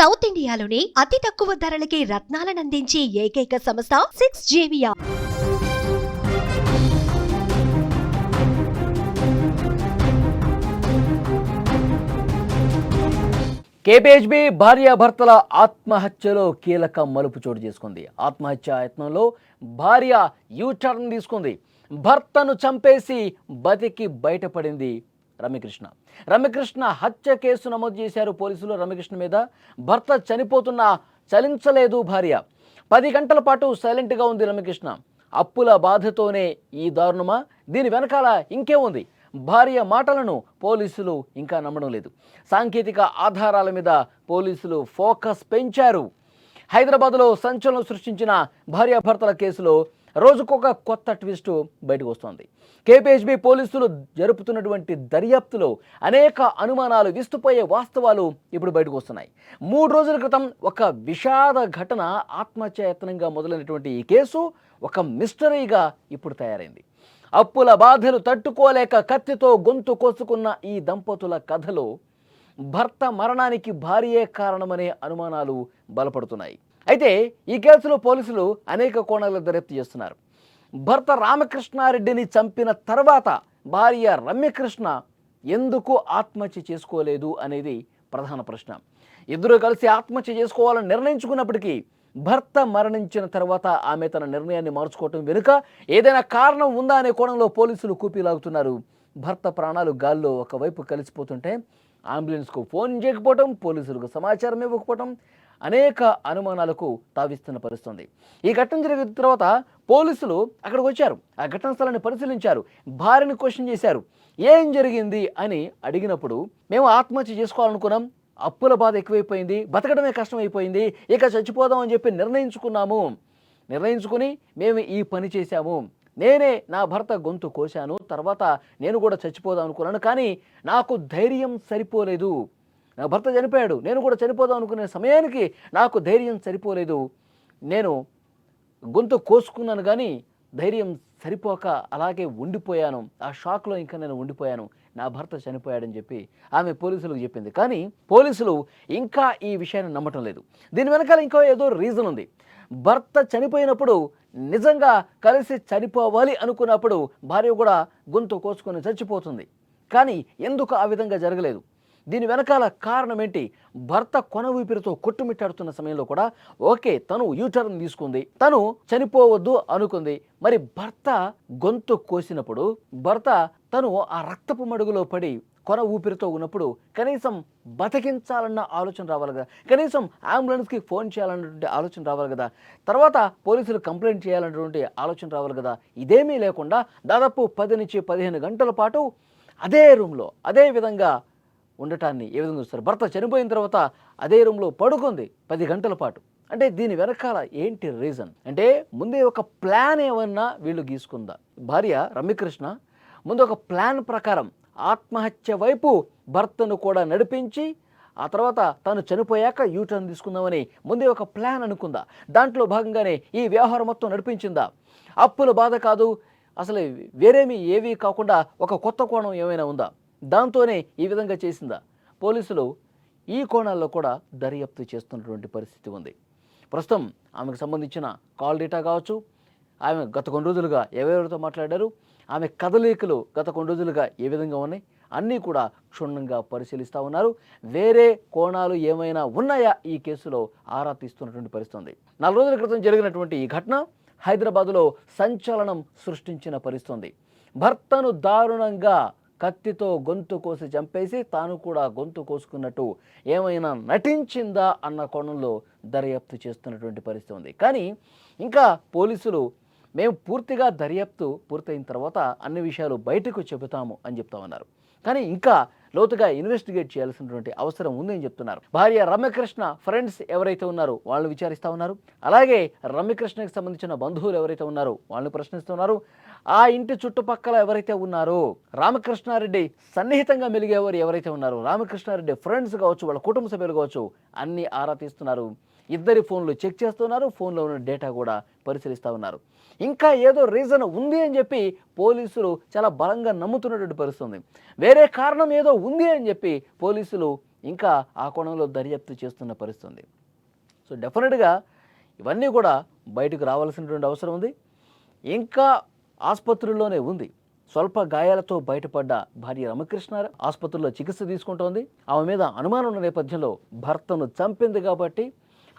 South ఇండియాలోని అతి తక్కువ ధరలకి రత్నాలనందించే ఏకైక సంస్థ 6JVR. కేపీహెచ్బీ భార్యాభర్తల ఆత్మహత్యలో కీలక మలుపు చోటు చేసుకుంది. ఆత్మహత్య యత్నంలో భార్య యూటర్న్ తీసుకుంది. భర్తను చంపేసి బతికి బయటపడింది రమ్యకృష్ణ హత్య కేసు నమోదు చేశారు పోలీసులు. రమ్యకృష్ణ మీద భర్త చనిపోతున్నా చలించలేదు భార్య. 10 గంటల పాటు సైలెంట్గా ఉంది రమ్యకృష్ణ. అప్పుల బాధతోనే ఈ దారుణమా? దీని వెనకాల ఇంకే ఉంది? భార్య మాటలను పోలీసులు ఇంకా నమ్మడం లేదు. సాంకేతిక ఆధారాల మీద పోలీసులు ఫోకస్ పెంచారు. హైదరాబాద్లో సంచలనం సృష్టించిన భార్యాభర్తల కేసులో రోజుకొక కొత్త ట్విస్ట్ బయటకు వస్తోంది. కేపీహెచ్బీ పోలీసులు జరుపుతున్నటువంటి దర్యాప్తులో అనేక అనుమానాలు, విస్తుపోయే వాస్తవాలు ఇప్పుడు బయటకు వస్తున్నాయి. 3 రోజుల క్రితం ఒక విషాద ఘటన ఆత్మహత్యాయత్నంగా మొదలైనటువంటి ఈ కేసు ఒక మిస్టరీగా ఇప్పుడు తయారైంది. అప్పుల బాధలు తట్టుకోలేక కత్తితో గొంతు కోసుకున్న ఈ దంపతుల కథలో భర్త మరణానికి భార్యే కారణమనే అనుమానాలు బలపడుతున్నాయి. అయితే ఈ కేసులో పోలీసులు అనేక కోణాల దర్యాప్తు చేస్తున్నారు. భర్త రామకృష్ణారెడ్డిని చంపిన తర్వాత భార్య రమ్యకృష్ణ ఎందుకు ఆత్మహత్య చేసుకోలేదు అనేది ప్రధాన ప్రశ్న. ఇద్దరు కలిసి ఆత్మహత్య చేసుకోవాలని నిర్ణయించుకున్నప్పటికీ భర్త మరణించిన తర్వాత ఆమె తన నిర్ణయాన్ని మార్చుకోవటం వెనుక ఏదైనా కారణం ఉందా అనే కోణంలో పోలీసులు కూపీలాగుతున్నారు. భర్త ప్రాణాలు గాల్లో ఒకవైపు కలిసిపోతుంటే అంబులెన్స్కు ఫోన్ చేయకపోవటం, పోలీసులకు సమాచారం ఇవ్వకపోవటం అనేక అనుమానాలకు తావిస్తున్న పరిస్థితుంది. ఈ ఘటన జరిగిన తర్వాత పోలీసులు అక్కడికి వచ్చారు. ఆ ఘటన స్థలాన్ని పరిశీలించారు. భార్యని క్వశ్చన్ చేశారు. ఏం జరిగింది అని అడిగినప్పుడు, మేము ఆత్మహత్య చేసుకోవాలనుకున్నాం, అప్పుల బాధ ఎక్కువైపోయింది, బతకడమే కష్టమైపోయింది, ఇక చచ్చిపోదాం అని చెప్పి నిర్ణయించుకుని మేము ఈ పని చేశాము. నేనే నా భర్త గొంతు కోశాను, తర్వాత నేను కూడా చచ్చిపోదాం అనుకున్నాను, కానీ నాకు ధైర్యం సరిపోలేదు. నా భర్త చనిపోయాడు, నేను కూడా చనిపోదాం అనుకునే సమయానికి నాకు ధైర్యం సరిపోలేదు. నేను గొంతు కోసుకున్నాను కానీ ధైర్యం సరిపోక అలాగే ఉండిపోయాను. ఆ షాక్లో ఇంకా నేను ఉండిపోయాను. నా భర్త చనిపోయాడని చెప్పి ఆమె పోలీసులకు చెప్పింది. కానీ పోలీసులు ఇంకా ఈ విషయాన్ని నమ్మటం లేదు. దీని వెనకాల ఇంకో ఏదో రీజన్ ఉంది. భర్త చనిపోయినప్పుడు నిజంగా కలిసి చనిపోవాలి అనుకున్నప్పుడు భార్య కూడా గొంతు కోసుకొని చచ్చిపోతుంది. కానీ ఎందుకు ఆ విధంగా జరగలేదు? దీని వెనకాల కారణం ఏంటి? భర్త కొన ఊపిరితో కొట్టుమిట్టాడుతున్న సమయంలో కూడా ఓకే, తను యూటర్న్ తీసుకుంది, తను చనిపోవద్దు అనుకుంది. మరి భర్త గొంతు కోసినప్పుడు తను ఆ రక్తపు మడుగులో పడి కొన ఊపిరితో ఉన్నప్పుడు కనీసం బతికించాలన్న ఆలోచన రావాలి కదా, కనీసం అంబులెన్స్కి ఫోన్ చేయాలన్నటువంటి ఆలోచన రావాలి కదా, తర్వాత పోలీసులు కంప్లైంట్ చేయాలన్నటువంటి ఆలోచన రావాలి కదా. ఇదేమీ లేకుండా దాదాపు 10 నుంచి 15 గంటల పాటు అదే రూమ్లో అదే విధంగా ఉండటాన్ని ఏ విధంగా చూస్తారు? భర్త చనిపోయిన తర్వాత అదే రూమ్లో పడుకుంది 10 గంటల పాటు. అంటే దీని వెనకాల ఏంటి రీజన్? అంటే ముందే ఒక ప్లాన్ ఏమన్నా వీళ్ళు గీసుకుందా? భార్య రమ్యకృష్ణ ముందు ఒక ప్లాన్ ప్రకారం ఆత్మహత్య వైపు భర్తను కూడా నడిపించి ఆ తర్వాత తను చనిపోయాక యూటర్న్ తీసుకుందామని ముందే ఒక ప్లాన్ అనుకుందా? దాంట్లో భాగంగానే ఈ వ్యవహారం మొత్తం నడిపించిందా? అప్పుల బాధ కాదు, అసలు వేరేమీ ఏవీ కాకుండా ఒక కొత్త కోణం ఏమైనా ఉందా? దాంతోనే ఈ విధంగా చేసిందా? పోలీసులు ఈ కోణాల్లో కూడా దర్యాప్తు చేస్తున్నటువంటి పరిస్థితి ఉంది. ప్రస్తుతం ఆమెకు సంబంధించిన కాల్ డేటా కావచ్చు, ఆమె గత కొన్ని రోజులుగా ఎవరెవరితో మాట్లాడారు, ఆమె కదలికలు గత కొన్ని రోజులుగా ఏ విధంగా ఉన్నాయి అన్నీ కూడా క్షుణ్ణంగా పరిశీలిస్తూ ఉన్నారు. వేరే కోణాలు ఏమైనా ఉన్నాయా ఈ కేసులో ఆరా తీస్తున్నటువంటి పరిస్థితి ఉంది. 4 రోజుల క్రితం జరిగినటువంటి ఈ ఘటన హైదరాబాదులో సంచలనం సృష్టించిన పరిస్థితి. భర్తను దారుణంగా కత్తితో గొంతు కోసి చంపేసి తాను కూడా గొంతు కోసుకున్నట్టు ఏమైనా నటించిందా అన్న కోణంలో దర్యాప్తు చేస్తున్నటువంటి పరిస్థితి ఉంది. కానీ ఇంకా పోలీసులు మేము పూర్తిగా దర్యాప్తు పూర్తయిన తర్వాత అన్ని విషయాలు బయటకు చెబుతాము అని చెప్తా ఉన్నారు. కానీ ఇంకా లోతుగా ఇన్వెస్టిగేట్ చేయాల్సినటువంటి అవసరం ఉందని చెప్తున్నారు. భార్య రమ్యకృష్ణ ఫ్రెండ్స్ ఎవరైతే ఉన్నారో వాళ్ళని విచారిస్తూ ఉన్నారు. అలాగే రమ్యకృష్ణకి సంబంధించిన బంధువులు ఎవరైతే ఉన్నారో వాళ్ళని ప్రశ్నిస్తున్నారు. ఆ ఇంటి చుట్టుపక్కల ఎవరైతే ఉన్నారో రామకృష్ణారెడ్డి సన్నిహితంగా మెలిగేవారు ఎవరైతే ఉన్నారో రామకృష్ణారెడ్డి ఫ్రెండ్స్ కావచ్చు, వాళ్ళ కుటుంబ సభ్యులు కావచ్చు, అన్నీ ఆరా తీస్తున్నారు. ఇద్దరి ఫోన్లు చెక్ చేస్తున్నారు. ఫోన్లో ఉన్న డేటా కూడా పరిశీలిస్తూ ఉన్నారు. ఇంకా ఏదో రీజన్ ఉంది అని చెప్పి పోలీసులు చాలా బలంగా నమ్ముతున్నటువంటి పరిస్థితి ఉంది. వేరే కారణం ఏదో ఉంది అని చెప్పి పోలీసులు ఇంకా ఆ కోణంలో దర్యాప్తు చేస్తున్న పరిస్థితి ఉంది. సో డెఫినెట్గా ఇవన్నీ కూడా బయటకు రావాల్సినటువంటి అవసరం ఉంది. ఇంకా ఆసుపత్రుల్లోనే ఉంది. స్వల్ప గాయాలతో బయటపడ్డ భార్య రమకృష్ణ ఆసుపత్రిలో చికిత్స తీసుకుంటోంది. ఆమె మీద అనుమానం ఉన్న నేపథ్యంలో భర్తను చంపింది కాబట్టి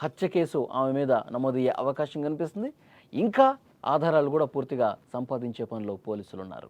హత్య కేసు ఆమె మీద నమోదయ్యే అవకాశం కనిపిస్తుంది. ఇంకా ఆధారాలు కూడా పూర్తిగా సంపాదించే పనిలో పోలీసులు ఉన్నారు.